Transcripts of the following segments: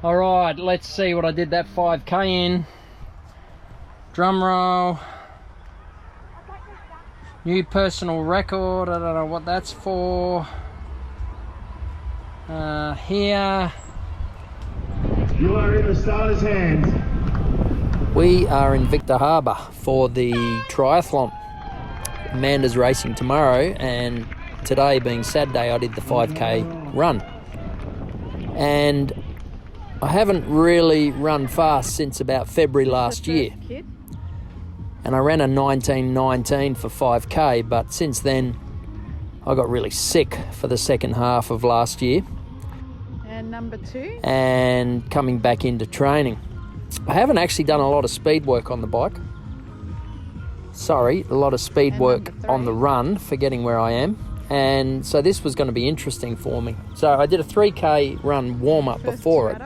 All right, let's see what I did that 5K in. Drum roll. New personal record. I don't know what that's for. Here. You are in the starter's hands. We are in Victor Harbor for the triathlon. Amanda's racing tomorrow, and today being Saturday, I did the 5K run. And I haven't really run fast since about February last year. And I ran a 19:19 for 5K, but since then I got really sick for the second half of last year. And number 2? And coming back into training. I haven't actually done a lot of speed work on the bike. Sorry, a lot of speed work on the run, forgetting where I am. And so this was going to be interesting for me. So I did a 3K run warm-up before it.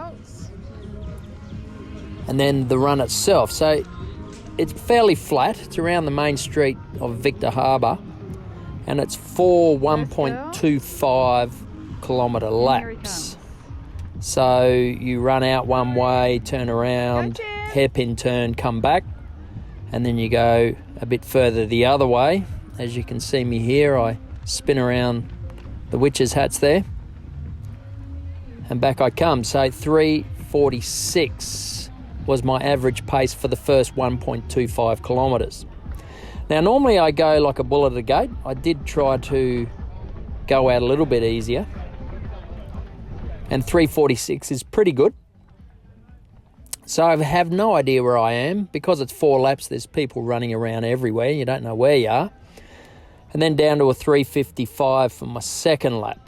And then the run itself. So it's fairly flat. It's around the main street of Victor Harbor. And it's 4 1.25 kilometre laps. So you run out one way, turn around, hairpin turn, come back. And then you go a bit further the other way. As you can see me here, I spin around the witches' hats there. And back I come. So 3:46 was my average pace for the first 1.25 kilometres. Now normally I go like a bull at a gate. I did try to go out a little bit easier. And 3:46 is pretty good. So I have no idea where I am. Because it's 4 laps, there's people running around everywhere. You don't know where you are. And then down to a 3:55 for my second lap.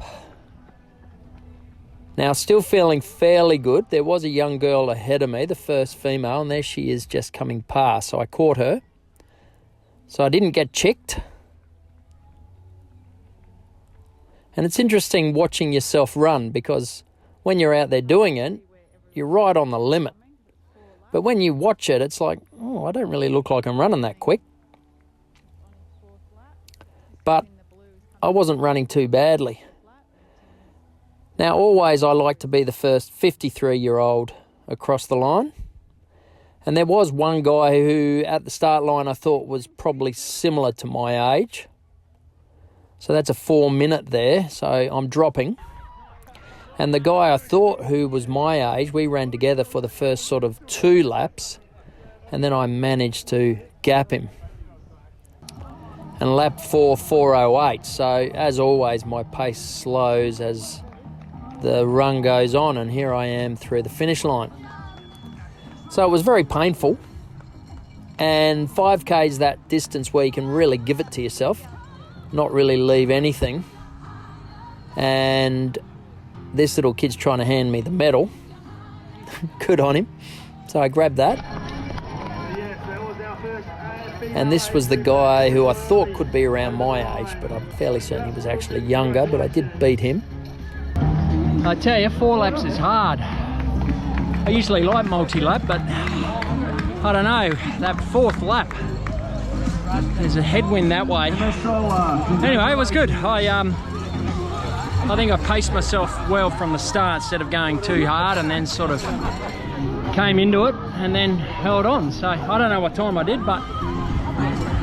Now, still feeling fairly good. There was a young girl ahead of me, the first female, and there she is just coming past. So I caught her. So I didn't get checked. And it's interesting watching yourself run, because when you're out there doing it, you're right on the limit. But when you watch it, it's like, oh, I don't really look like I'm running that quick. But I wasn't running too badly. Now, always I like to be the first 53-year-old across the line. And there was one guy who, at the start line, I thought was probably similar to my age. So that's a 4-minute there, so I'm dropping. And the guy I thought who was my age, we ran together for the first sort of 2 laps. And then I managed to gap him. And lap 4, 4:08. So, as always, my pace slows as the run goes on, and here I am through the finish line. So it was very painful, and 5K is that distance where you can really give it to yourself, not really leave anything. And this little kid's trying to hand me the medal. Good on him. So I grabbed that. And this was the guy who I thought could be around my age, but I'm fairly certain he was actually younger, but I did beat him. I tell you, 4 laps is hard. I usually like multi-lap, but I don't know, that 4th lap, there's a headwind that way. Anyway, it was good. I think I paced myself well from the start instead of going too hard, and then sort of came into it and then held on. So I don't know what time I did, but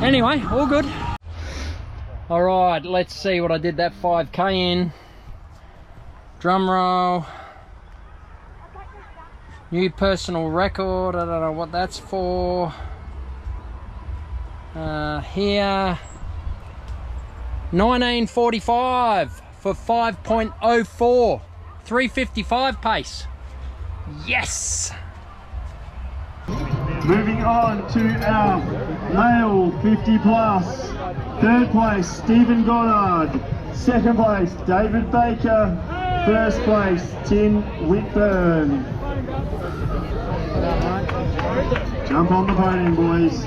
anyway, all good. All right, let's see what I did that 5K in. Drum roll. New personal record. I don't know what that's for. Here. 19:45 for 5.04. 3:55 pace. Yes! Moving on to our male 50 plus. 3rd place, Stephen Goddard. 2nd place, David Baker. 1st place, Tim Whitburn. Jump on the podium, boys.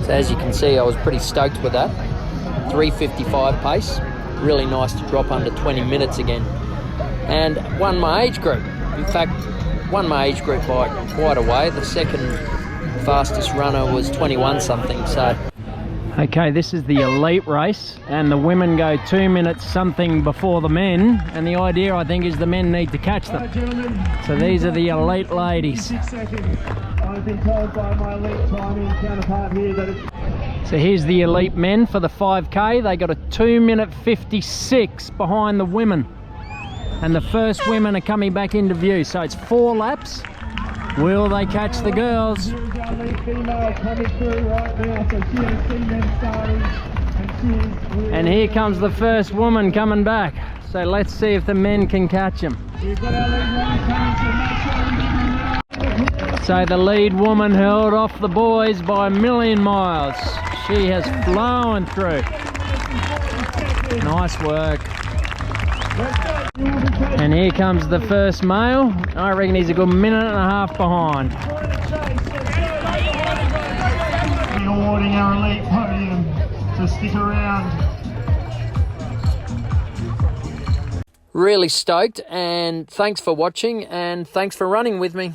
So as you can see, I was pretty stoked with that. 3:55 pace. Really nice to drop under 20 minutes again. And won my age group. In fact, won my age group by quite a way. The second fastest runner was 21 something. So Okay, this is the elite race, and the women go 2 minutes something before the men, and the idea, I think, is the men need to catch them. So these are the elite ladies. 6 seconds. I've been told by my elite timing counterpart here that it's... So here's the elite men for the 5K. They got a 2 minute 56 behind the women, and the first women are coming back into view. So it's 4 laps. Will they catch the girls? Here's our lead female coming through right now, so she has seen them starting, and she is... And here comes the first woman coming back. So let's see if the men can catch them. We've got our lead woman coming, so make sure you give them that. So the lead woman held off the boys by a million miles. She has flown through. Nice work. And here comes the first male. I reckon he's a good minute and a half behind. We're awarding our elite podium, so stick around. Really stoked, and thanks for watching, and thanks for running with me.